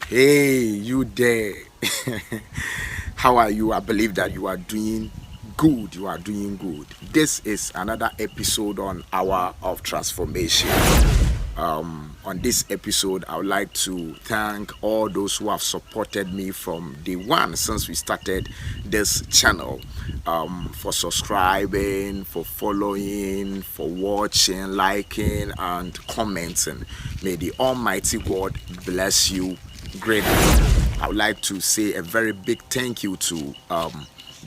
Hey, you there? How are you? I believe that you are doing good. You are doing good. This is another episode on Hour of Transformation. On this episode, I would like to thank all those who have supported me from day one since we started this channel, for subscribing, for following, for watching, liking, and commenting. May the Almighty God bless you greatly. I would like to say a very big thank you to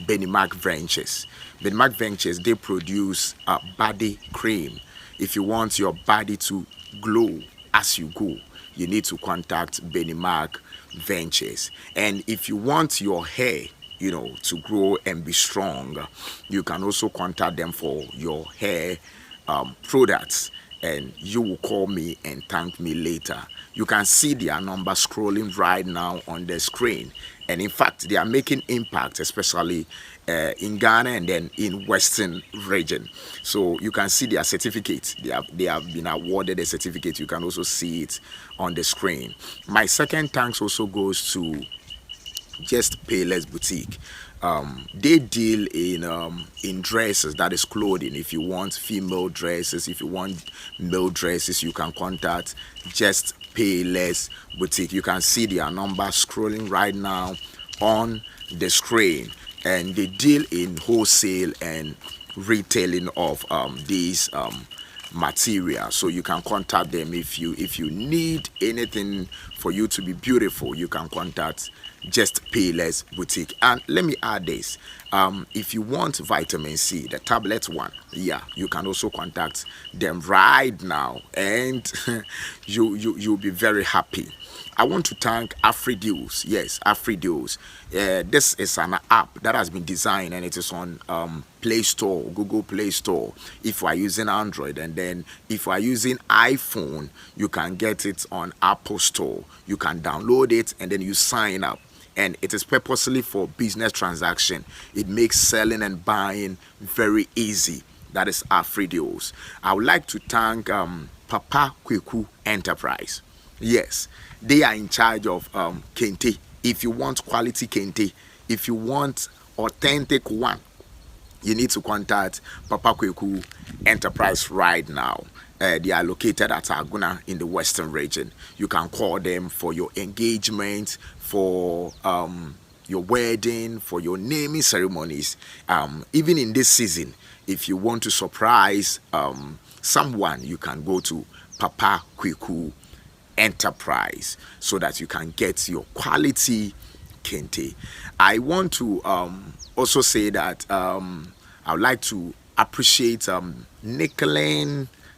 Benimac Ventures. Benimac Ventures, they produce body cream. If you want your body to glow as you go, you need to contact Benimac Ventures. And if you want your hair, to grow and be strong, you can also contact them for your hair products, and you will call me and thank me later. You can see their number scrolling right now on the screen, and in fact they are making impact, especially in Ghana and then in Western region. So you can see their certificate. They have been awarded a certificate. You can also see it on the screen. My second thanks also goes to Just Payless Boutique. They deal in dresses, that is clothing. If you want female dresses, if you want male dresses, you can contact Just Payless Boutique. You can see their number scrolling right now on the screen, and they deal in wholesale and retailing of these material. So you can contact them if you need anything for you to be beautiful. You can contact Just Payless Boutique. And let me add this: if you want vitamin C, the tablet one, yeah, you can also contact them right now, and you'll be very happy. I want to thank AfriDeals. Yes, AfriDeals. This is an app that has been designed, and it is on Play Store, Google Play Store. If you are using Android, and then if you are using iPhone, you can get it on Apple Store. You can download it, and then you sign up. And it is purposely for business transaction. It makes selling and buying very easy. That is AfriDeals. I would like to thank Papa Kweku Enterprise. Yes, they are in charge of kente. If you want quality kente, if you want authentic one, you need to contact Papa Kweku Enterprise right now. They are located at Aguna in the Western region. You can call them for your engagement, for your wedding, for your naming ceremonies. Even in this season, if you want to surprise someone, you can go to Papa Kweku Enterprise so that you can get your quality kente. I want to also say that I would like to appreciate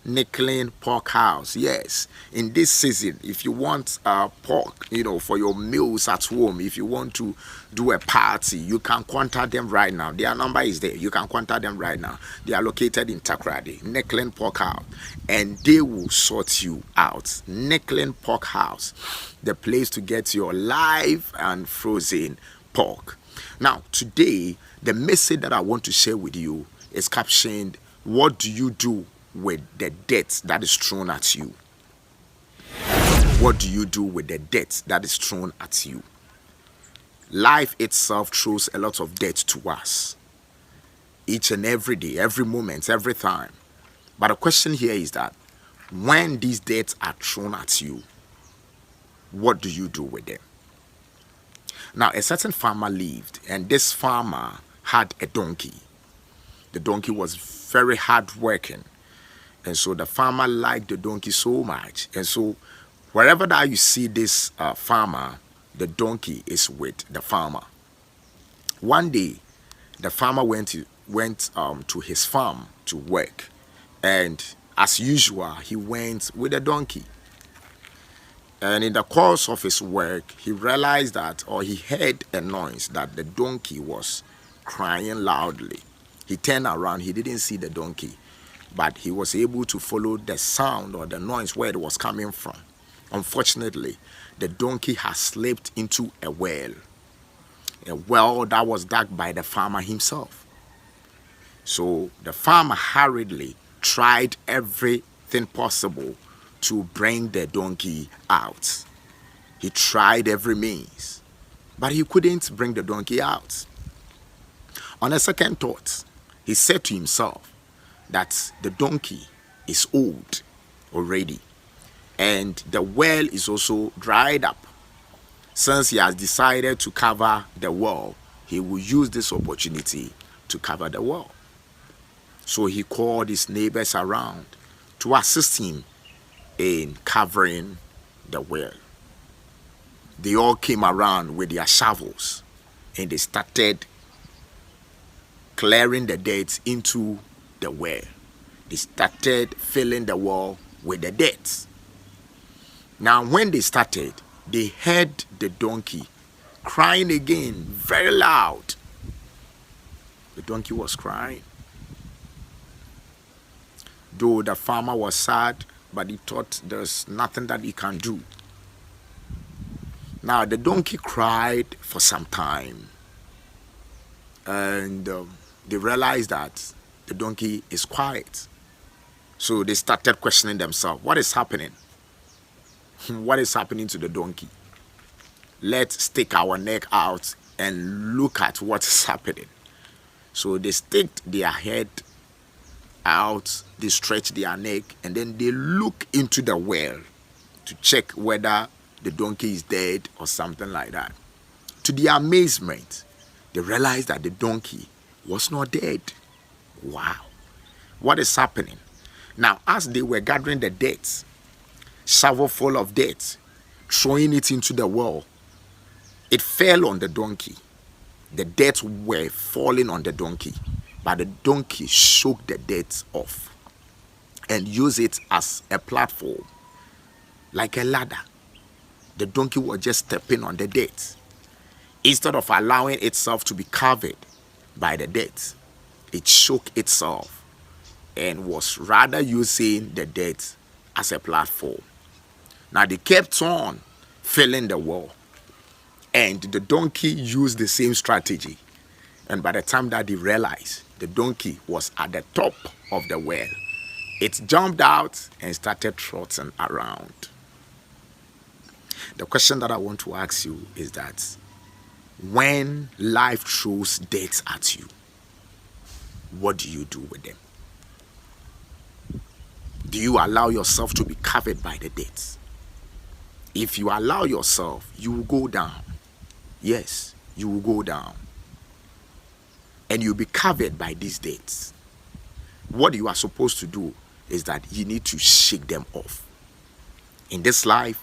Nickelin Pork House. Yes, in this season, if you want pork, for your meals at home, if you want to do a party, you can contact them right now. Their number is there. You can contact them right now. They are located in Takrady, Nickelin Pork House, and they will sort you out. Nickelin Pork House, the place to get your live and frozen pork. Now, today, the message that I want to share with you is captioned, "What do you do with the debt that is thrown at you?" What do you do with the debt that is thrown at you? Life itself throws a lot of debt to us. Each and every day, every moment, every time. But the question here is that when these debts are thrown at you, what do you do with them? Now, a certain farmer lived, and this farmer had a donkey. The donkey was very hardworking, and so the farmer liked the donkey so much. And so, wherever that you see this farmer, the donkey is with the farmer. One day, the farmer went to his farm to work, and as usual, he went with the donkey. And in the course of his work, he realized that, or he heard a noise that the donkey was crying loudly. He turned around, he didn't see the donkey, but he was able to follow the sound or the noise where it was coming from. Unfortunately, the donkey has slipped into a well that was dug by the farmer himself. So the farmer hurriedly tried everything possible to bring the donkey out. He tried every means, but he couldn't bring the donkey out. On a second thought, he said to himself that the donkey is old already, and the well is also dried up. Since he has decided to cover the well, he will use this opportunity to cover the well. So he called his neighbors around to assist him in covering the well. They all came around with their shovels and they started clearing the dirt into the well. They started filling the well with the dirt. Now, when they started, they heard the donkey crying again, very loud. The donkey was crying. Though the farmer was sad, but he thought there's nothing that he can do. Now, the donkey cried for some time. And they realized that the donkey is quiet. So they started questioning themselves. What is happening? What is happening to the donkey? Let's stick our neck out and look at what is happening. So they sticked their head out, they stretched their neck, and then they look into the well to check whether the donkey is dead or something like that. To their amazement, they realized that the donkey was not dead. Wow. What is happening? Now, as they were gathering the dirt, shovel full of dirt, throwing it into the well, it fell on the donkey. The dirt were falling on the donkey, but the donkey shook the dirt off and used it as a platform, like a ladder. The donkey was just stepping on the dirt. Instead of allowing itself to be covered by the dirt, it shook itself and was rather using the dirt as a platform. Now they kept on filling the well, and the donkey used the same strategy. And by the time that they realized the donkey was at the top of the well, it jumped out and started trotting around. The question that I want to ask you is that when life throws dirt at you, what do you do with them? Do you allow yourself to be covered by the dirt? If you allow yourself, you will go down. Yes, you will go down. And you'll be covered by these dirt. What you are supposed to do is that you need to shake them off. In this life,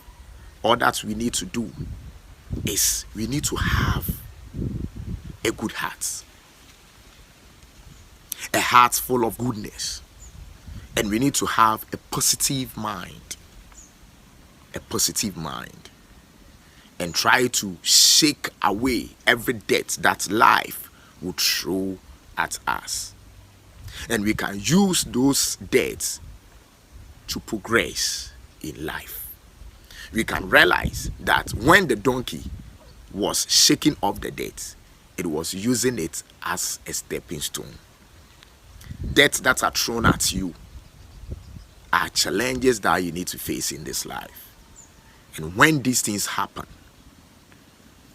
all that we need to do is we need to have a good heart. A heart full of goodness. And we need to have a positive mind. A positive mind. And try to shake away every dirt that life will throw at us. And we can use those dirt to progress in life. We can realize that when the donkey was shaking off the dirt, it was using it as a stepping stone. Dirt that are thrown at you are challenges that you need to face in this life. And when these things happen,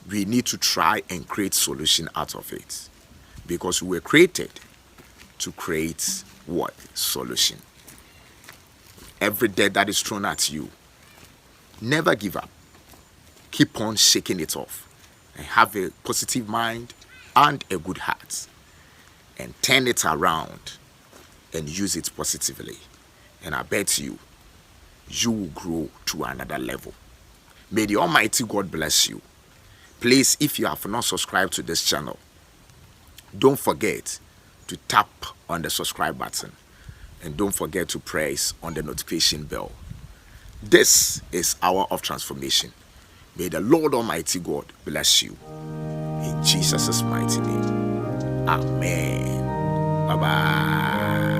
we need to try and create solution out of it. Because we were created to create what? Solution. Every dirt that is thrown at you, never give up. Keep on shaking it off. And have a positive mind and a good heart. And turn it around and use it positively. And I bet you will grow to another level. May the Almighty God bless you. Please, if you have not subscribed to this channel, don't forget to tap on the subscribe button. And don't forget to press on the notification bell. This is Hour of Transformation. May the Lord Almighty God bless you. In Jesus' mighty name. Amen. Bye-bye.